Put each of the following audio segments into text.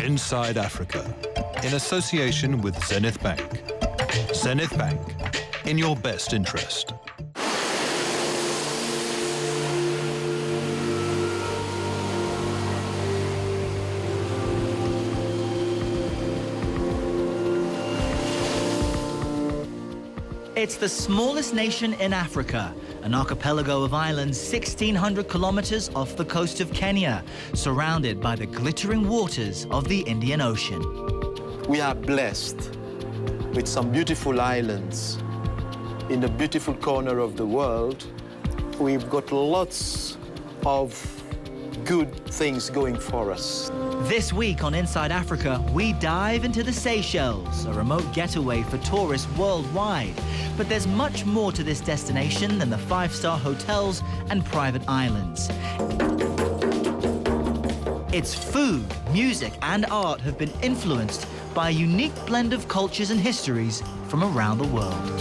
Inside Africa, in association with Zenith Bank. Zenith Bank, in your best interest. It's the smallest nation in Africa, an archipelago of islands 1,600 kilometers off the coast of Kenya, surrounded by the glittering waters of the Indian Ocean. We are blessed with some beautiful islands in the beautiful corner of the world. We've got lots of good things going for us. This week on Inside Africa, we dive into the Seychelles, a remote getaway for tourists worldwide. But there's much more to this destination than the five-star hotels and private islands. Its food, music, and art have been influenced by a unique blend of cultures and histories from around the world.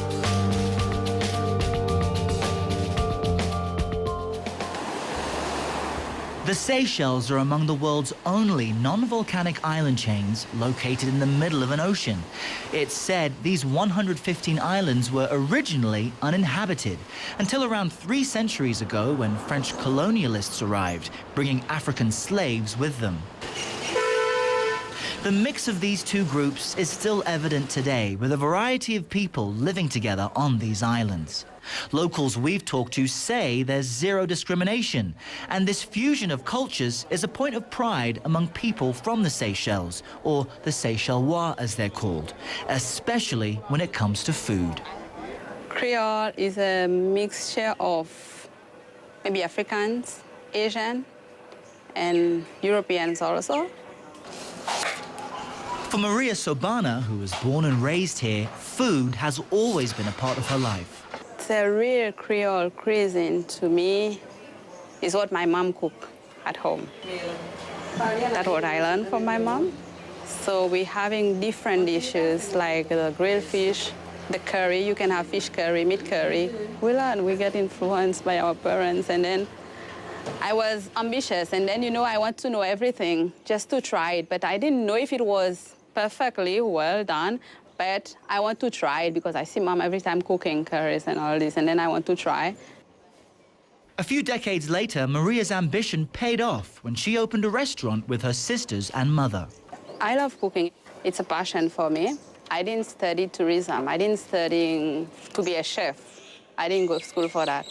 The Seychelles are among the world's only non-volcanic island chains located in the middle of an ocean. It's said these 115 islands were originally uninhabited until around 3 centuries ago when French colonialists arrived, bringing African slaves with them. The mix of these two groups is still evident today, with a variety of people living together on these islands. Locals we've talked to say there's zero discrimination, and this fusion of cultures is a point of pride among people from the Seychelles, or the Seychellois as they're called, especially when it comes to food. Creole is a mixture of maybe Africans, Asian, and Europeans also. For Maria Sobana, who was born and raised here, food has always been a part of her life. The real Creole cuisine to me is what my mom cooked at home. That's what I learned from my mom. So we're having different dishes like the grilled fish, the curry. You can have fish curry, meat curry. We learn, we get influenced by our parents, and then I was ambitious, and then, you know, I want to know everything just to try it, but I didn't know if it was perfectly well done. But I want to try it because I see Mom every time cooking curries and all this, and then I want to try. A few decades later, Maria's ambition paid off when she opened a restaurant with her sisters and mother. I love cooking. It's a passion for me. I didn't study tourism. I didn't study to be a chef. I didn't go to school for that.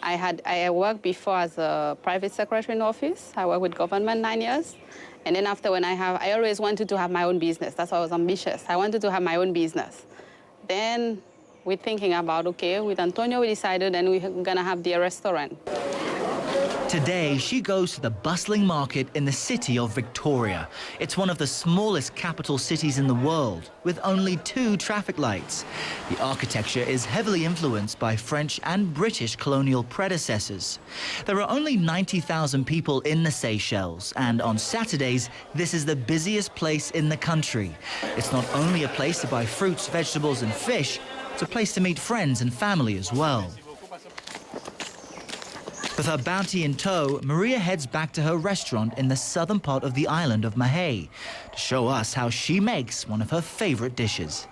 I worked before as a private secretary in office. I worked with government 9 years. And then after, I always wanted to have my own business. That's why I was ambitious. I wanted to have my own business. Then we're thinking about, okay, with Antonio, we decided then we're gonna have the restaurant. Today, she goes to the bustling market in the city of Victoria. It's one of the smallest capital cities in the world, with only 2 traffic lights. The architecture is heavily influenced by French and British colonial predecessors. There are only 90,000 people in the Seychelles, and on Saturdays, this is the busiest place in the country. It's not only a place to buy fruits, vegetables, and fish, it's a place to meet friends and family as well. With her bounty in tow, Maria heads back to her restaurant in the southern part of the island of Mahé to show us how she makes one of her favorite dishes.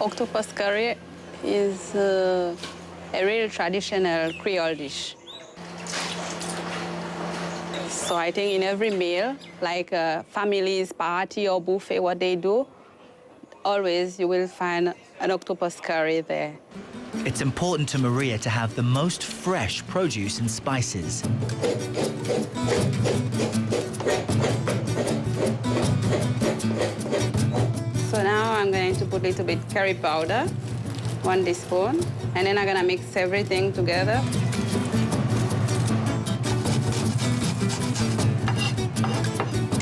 Octopus curry is a real traditional Creole dish. So I think in every meal, like a family's party or buffet, what they do, always you will find an octopus curry there. It's important to Maria to have the most fresh produce and spices. So now I'm going to put a little bit curry powder, 1 teaspoon, and then I'm gonna mix everything together.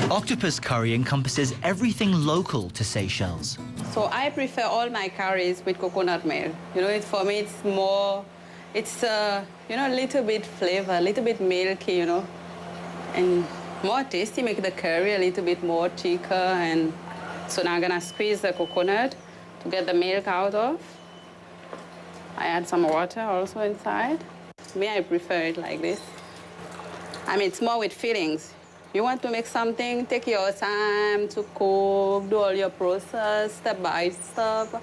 Octopus curry encompasses everything local to Seychelles. So I prefer all my curries with coconut milk. You know, for me, it's more, you know, a little bit flavor, a little bit milky, you know, and more tasty, make the curry a little bit more thicker. And so now I'm gonna squeeze the coconut to get the milk out of. I add some water also inside. Me, I prefer it like this. I mean, it's more with feelings. You want to make something, take your time to cook, do all your process, step by step.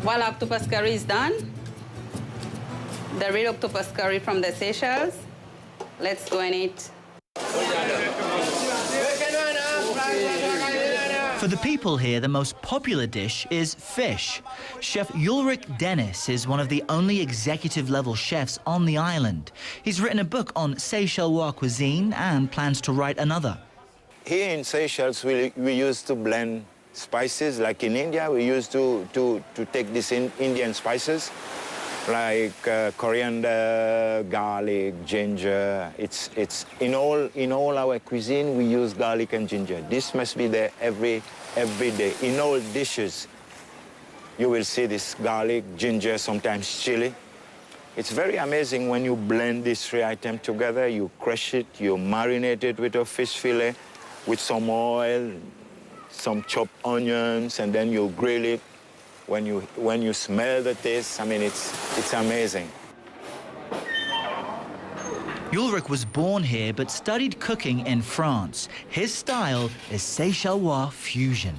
While octopus curry is done, the real octopus curry from the Seychelles, let's do in it. For the people here, the most popular dish is fish. Chef ULRICH DENIS is one of the only executive-level chefs on the island. He's written a book on Seychellois cuisine and plans to write another. Here in Seychelles, we used to blend spices. Like in India, we used to take these Indian spices, like coriander, garlic, ginger. It's in all our cuisine, we use garlic and ginger. This must be there every day. In all dishes, you will see this garlic, ginger, sometimes chili. It's very amazing when you blend these three items together. You crush it, you marinate it with a fish fillet, with some oil, some chopped onions, and then you grill it. When you smell the taste, I mean, it's amazing. ULRICH was born here but studied cooking in France. His style is Seychellois fusion.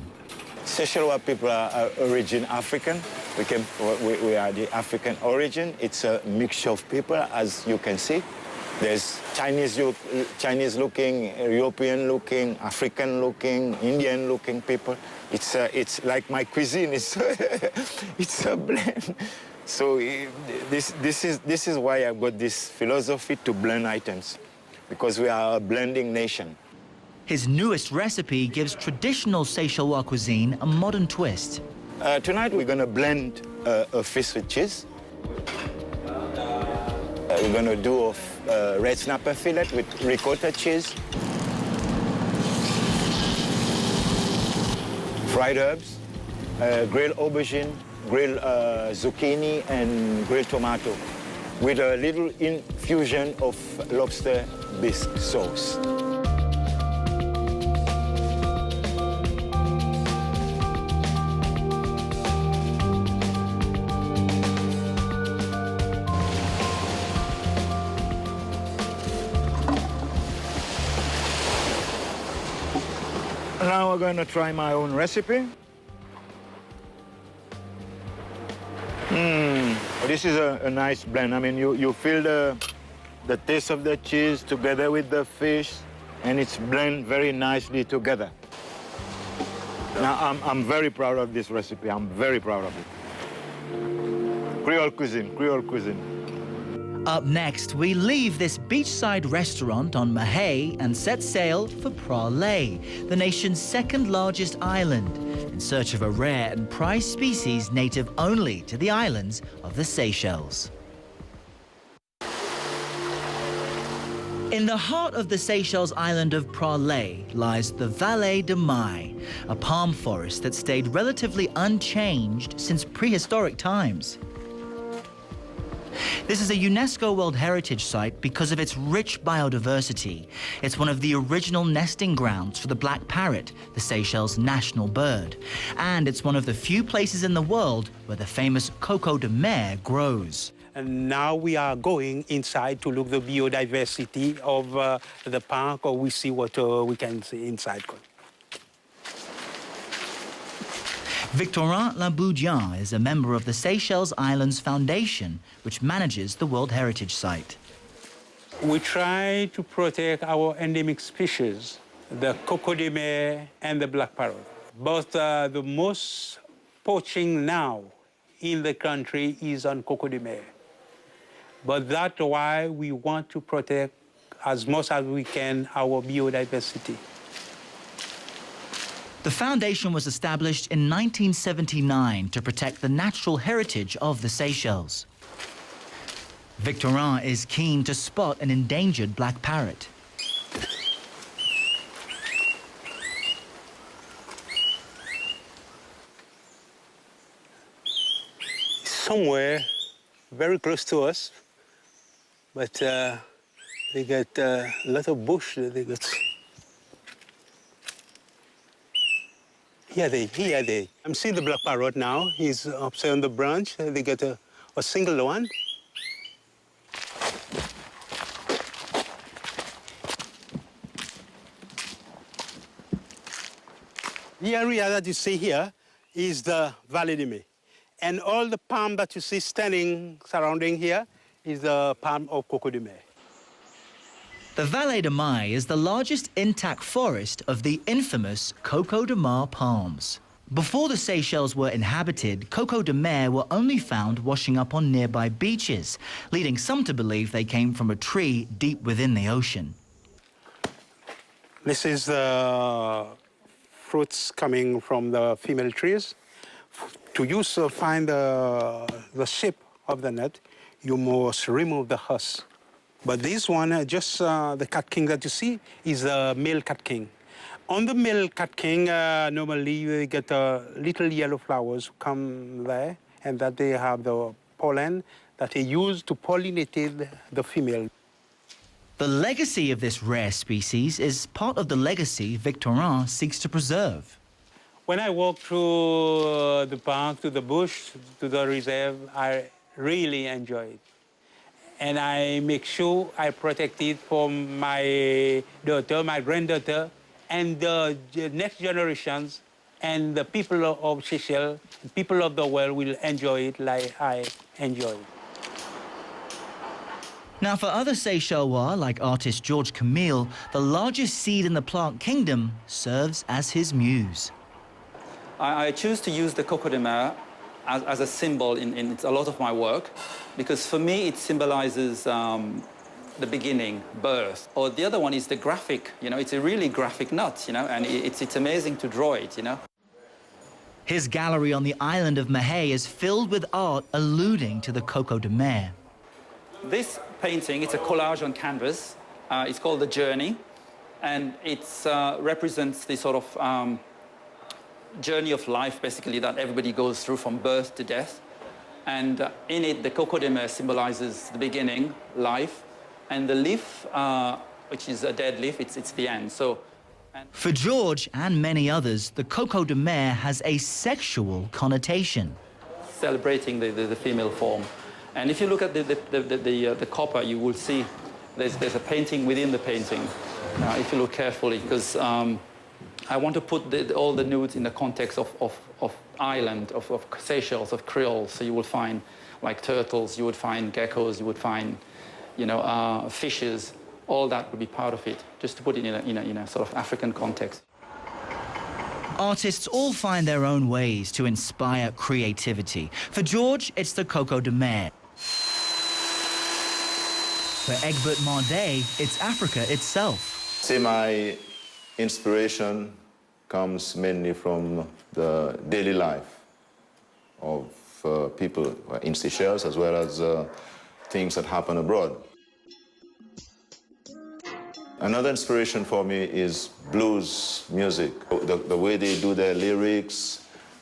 Seychellois people are origin African. We are the African origin. It's a mixture of people, as you can see. There's Chinese-looking, European-looking, African-looking, Indian-looking people. It's like my cuisine. It's a blend. So this is why I've got this philosophy to blend items, because we are a blending nation. His newest recipe gives traditional Seychellois cuisine a modern twist. Tonight we're going to blend a fish with cheese. We're going to do a red snapper fillet with ricotta cheese, fried herbs, grilled aubergine, grilled zucchini, and grilled tomato, with a little infusion of lobster bisque sauce. Now we're going to try my own recipe. This is a nice blend. I mean, you feel the taste of the cheese together with the fish, and it's blend very nicely together. Now, I'm very proud of this recipe. I'm very proud of it. Creole cuisine. Up next, we leave this beachside restaurant on Mahay and set sail for Promotional, the nation's second largest island, in search of a rare and prized species native only to the islands of the Seychelles. In the heart of the Seychelles island of Promotional lies the Vallée de Mai, a palm forest that stayed relatively unchanged since prehistoric times. This is a UNESCO World Heritage Site because of its rich biodiversity. It's one of the original nesting grounds for the black parrot, the Seychelles' national bird. And it's one of the few places in the world where the famous coco de mer grows. And now we are going inside to look at the biodiversity of the park, or we see what we can see inside. Victorin Laboudien is a member of the Seychelles Islands Foundation, which manages the World Heritage Site. We try to protect our endemic species, the coco de mer and the black parrot. Both the most poaching now in the country is on coco de mer. But that's why we want to protect as much as we can our biodiversity. The foundation was established in 1979 to protect the natural heritage of the Seychelles. Victorin is keen to spot an endangered black parrot. Somewhere very close to us, but they got a lot of bush. They got. Here they. I'm seeing the black parrot now. He's up there on the branch. They got a single one. The area that you see here is the Valley de Mai. And all the palm that you see standing surrounding here is the palm of Coco de Mai. The Valley de Mai is the largest intact forest of the infamous Coco de Mar palms. Before the Seychelles were inhabited, Coco de Mer were only found washing up on nearby beaches, leading some to believe they came from a tree deep within the ocean. This is the fruits coming from the female trees. To find the shape of the nut, you must remove the husk. But this one, just the cat king that you see, is the male cat king. On the male cat king, normally you get little yellow flowers come there, and that they have the pollen that they use to pollinate the female. The legacy of this rare species is part of the legacy Victorin seeks to preserve. When I walk through the park, to the bush, to the reserve, I really enjoy it. And I make sure I protect it for my daughter, my granddaughter, and the next generations, and the people of Seychelles, people of the world will enjoy it like I enjoy it. Now, for other Seychellois, like artist George CAMILLE, the largest seed in the plant kingdom serves as his muse. I choose to use the Coco de Mer as a symbol in a lot of my work, because for me it symbolizes the beginning, birth. Or the other one is the graphic, it's a really graphic nut, and it's amazing to draw it, His gallery on the island of Mahé is filled with art alluding to the Coco de Mer. This painting, it's a collage on canvas. It's called The Journey, and it represents the sort of journey of life, basically, that everybody goes through from birth to death. And in it, the Coco de Mer symbolizes the beginning, life, and the leaf, which is a dead leaf, it's the end. For George and many others, the Coco de Mer has a sexual connotation. Celebrating the female form. And if you look at the copper, you will see there's a painting within the painting, if you look carefully, because I want to put all the nudes in the context of island, of Seychelles, of Creole. So you will find like turtles, you would find geckos, you would find, fishes. All that would be part of it, just to put it in a sort of African context. Artists all find their own ways to inspire creativity. For George, it's the Coco de Mer. For EGBERT MARDAY, it's Africa itself. See, my inspiration comes mainly from the daily life of people in Seychelles, as well as things that happen abroad. Another inspiration for me is blues music. The way they do their lyrics,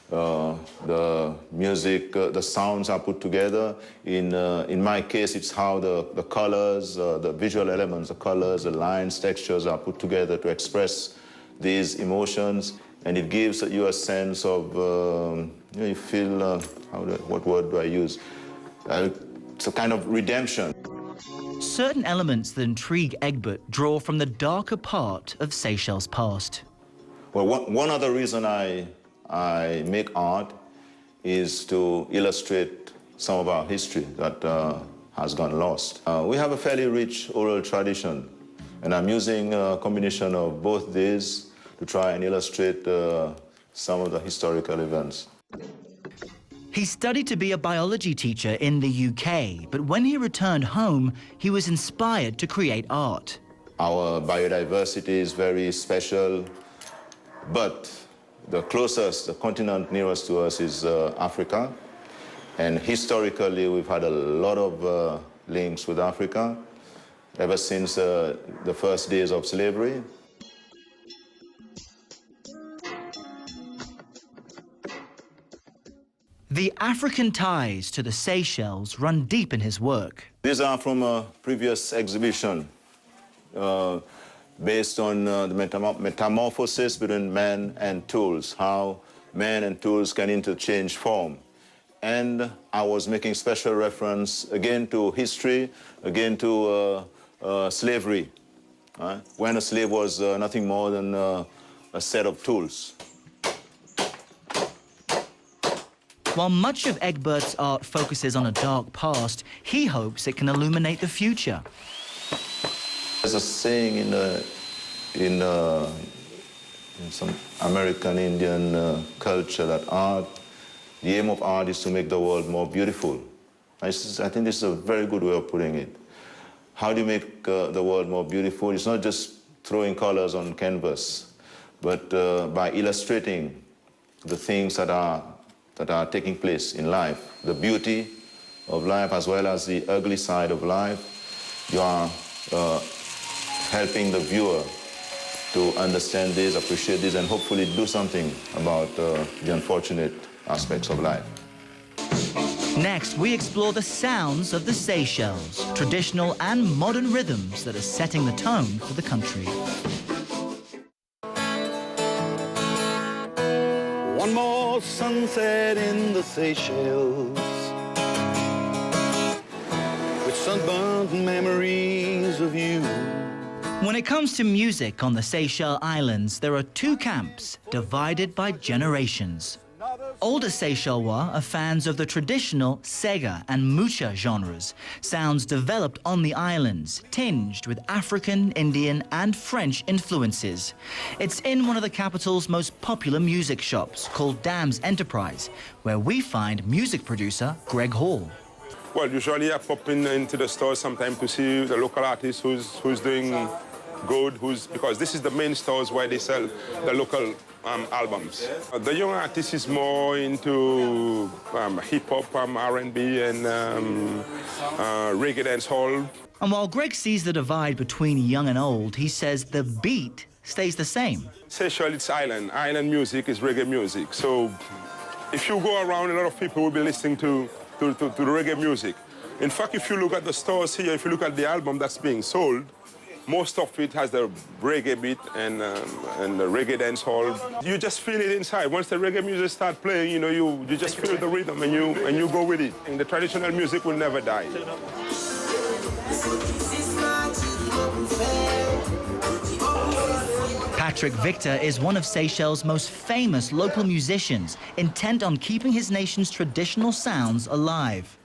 the music, the sounds are put together. In my case, it's how the colors, the visual elements, the colors, the lines, textures are put together to express these emotions. And it gives you a sense of, you feel, what word do I use? It's a kind of redemption. Certain elements that intrigue EGBERT draw from the darker part of Seychelles' past. Well, one other reason I make art is to illustrate some of our history that has gone lost. We have a fairly rich oral tradition, and I'm using a combination of both these to try and illustrate some of the historical events. He studied to be a biology teacher in the UK, but when he returned home, he was inspired to create art. Our biodiversity is very special, but the closest, the continent nearest to us is Africa. And historically, we've had a lot of links with Africa ever since the first days of slavery. The African ties to the Seychelles run deep in his work. These are from a previous exhibition based on the metamorphosis between man and tools, how man and tools can interchange form. And I was making special reference again to history, again to slavery, when a slave was nothing more than a set of tools. While much of Egbert's art focuses on a dark past, he hopes it can illuminate the future. There's a saying in some American Indian culture that the aim of art is to make the world more beautiful. I think this is a very good way of putting it. How do you make the world more beautiful? It's not just throwing colors on canvas, but by illustrating the things that are taking place in life, the beauty of life as well as the ugly side of life. You are helping the viewer to understand this, appreciate this, and hopefully do something about the unfortunate aspects of life. Next, we explore the sounds of the Seychelles, traditional and modern rhythms that are setting the tone for the country. One more sunset in the Seychelles, with sunburnt memories of you. When it comes to music on the Seychelles Islands, there are two camps divided by generations. Older Seychellois are fans of the traditional Sega and Mucha genres, sounds developed on the islands, tinged with African, Indian and French influences. It's in one of the capital's most popular music shops, called Dam's Enterprise, where we find music producer Greg Hall. Well, usually I pop into the store sometime to see the local artist who's doing good, because this is the main stores where they sell the local albums. The young artist is more into hip-hop, R&B, and reggae dancehall. And while Greg sees the divide between young and old, he says the beat stays the same. Seychelles, it's island. Island music is reggae music. So if you go around, a lot of people will be listening to the reggae music. In fact, if you look at the stores here, if you look at the album that's being sold, most of it has the reggae beat and the reggae dancehall. You just feel it inside. Once the reggae music starts playing, you know, you just feel the rhythm and you go with it. And the traditional music will never die. Patrick Victor is one of Seychelles' most famous local musicians, intent on keeping his nation's traditional sounds alive.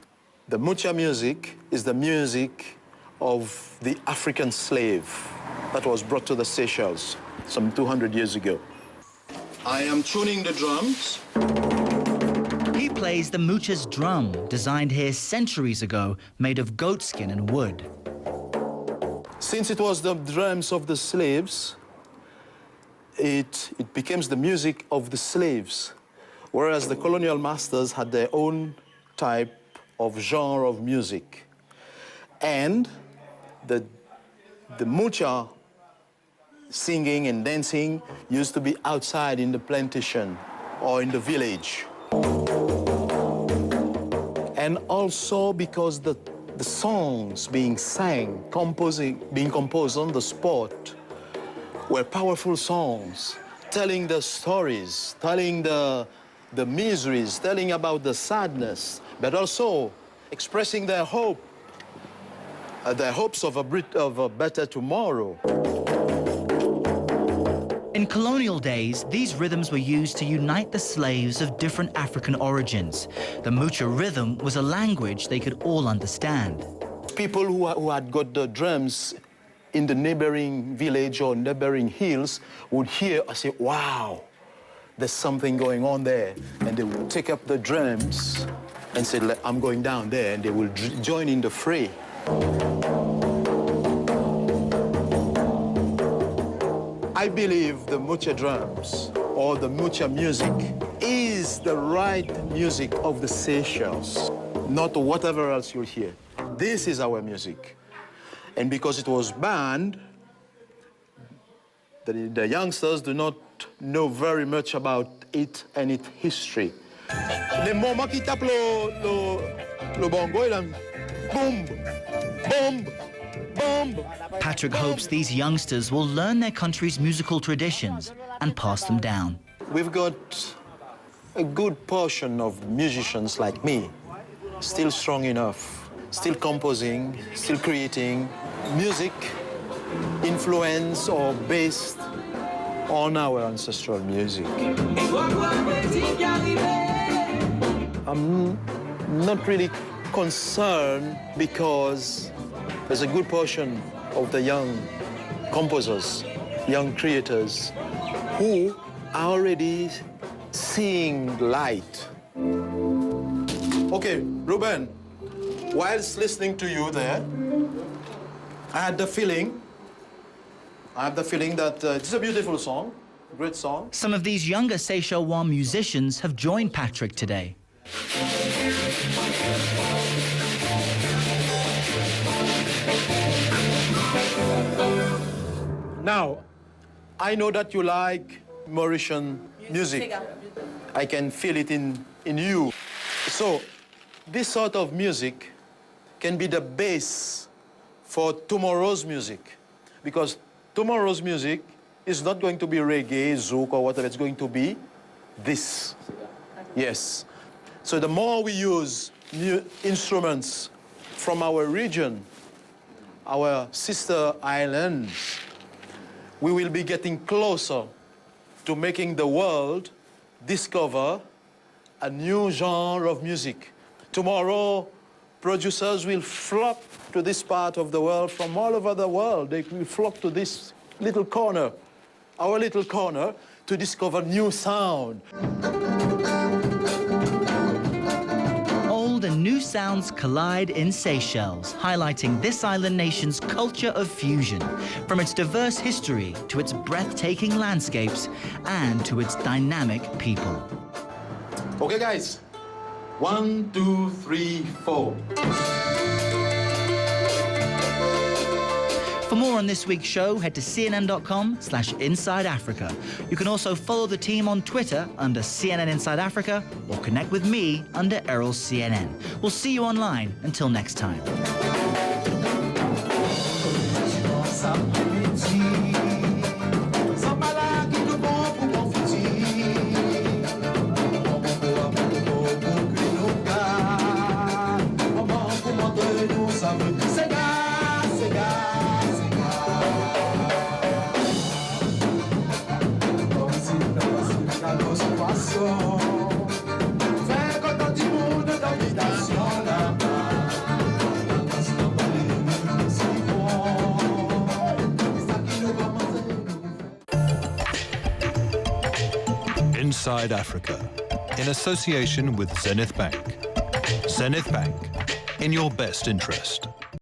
The Mucha music is the music of the African slave that was brought to the Seychelles some 200 years ago. I am tuning the drums. He plays the Mucha's drum, designed here centuries ago, made of goatskin and wood. Since it was the drums of the slaves, it becomes the music of the slaves, whereas the colonial masters had their own type of genre of music. And the Mucha singing and dancing used to be outside in the plantation or in the village. And also because the songs being sang, being composed on the spot, were powerful songs, telling the stories, telling the miseries, telling about the sadness, but also expressing their hope. Their hopes of a better tomorrow. In colonial days, these rhythms were used to unite the slaves of different African origins. The Mucha rhythm was a language they could all understand. People who had got the drums in the neighboring village or neighboring hills would hear and say, wow, there's something going on there. And they would take up the drums and say, I'm going down there, and they will join in the fray. I believe the Mucha drums or the Mucha music is the right music of the Seychelles, not whatever else you'll hear. This is our music. And because it was banned, the youngsters do not know very much about it and its history. Le moment qu'il tape le bongo, il a boom, boom, boom. Patrick hopes these youngsters will learn their country's musical traditions and pass them down. We've got a good portion of musicians like me, still strong enough, still composing, still creating music influenced or based on our ancestral music. I'm not really concerned because there's a good portion of the young composers, young creators who are already seeing light. Okay, Ruben, whilst listening to you there, I had the feeling that it's a beautiful song, a great song. Some of these younger Seychellois musicians have joined Patrick today. Now, I know that you like Mauritian music. I can feel it in you. So, this sort of music can be the base for tomorrow's music, because tomorrow's music is not going to be reggae, zouk, or whatever. It's going to be this. Yes. So the more we use new instruments from our region, our sister islands, we will be getting closer to making the world discover a new genre of music. Tomorrow, producers will flock to this part of the world from all over the world. They will flock to this little corner, our little corner, to discover new sound. Old and new sounds collide in Seychelles, highlighting this island nation's culture of fusion, from its diverse history to its breathtaking landscapes and to its dynamic people. Okay, guys. 1, 2, 3, 4. For more on this week's show, head to cnn.com/Inside Africa. You can also follow the team on Twitter under CNN Inside Africa or connect with me under Errol CNN. We'll see you online. Until next time. Inside Africa, in association with Zenith Bank. Zenith Bank, in your best interest.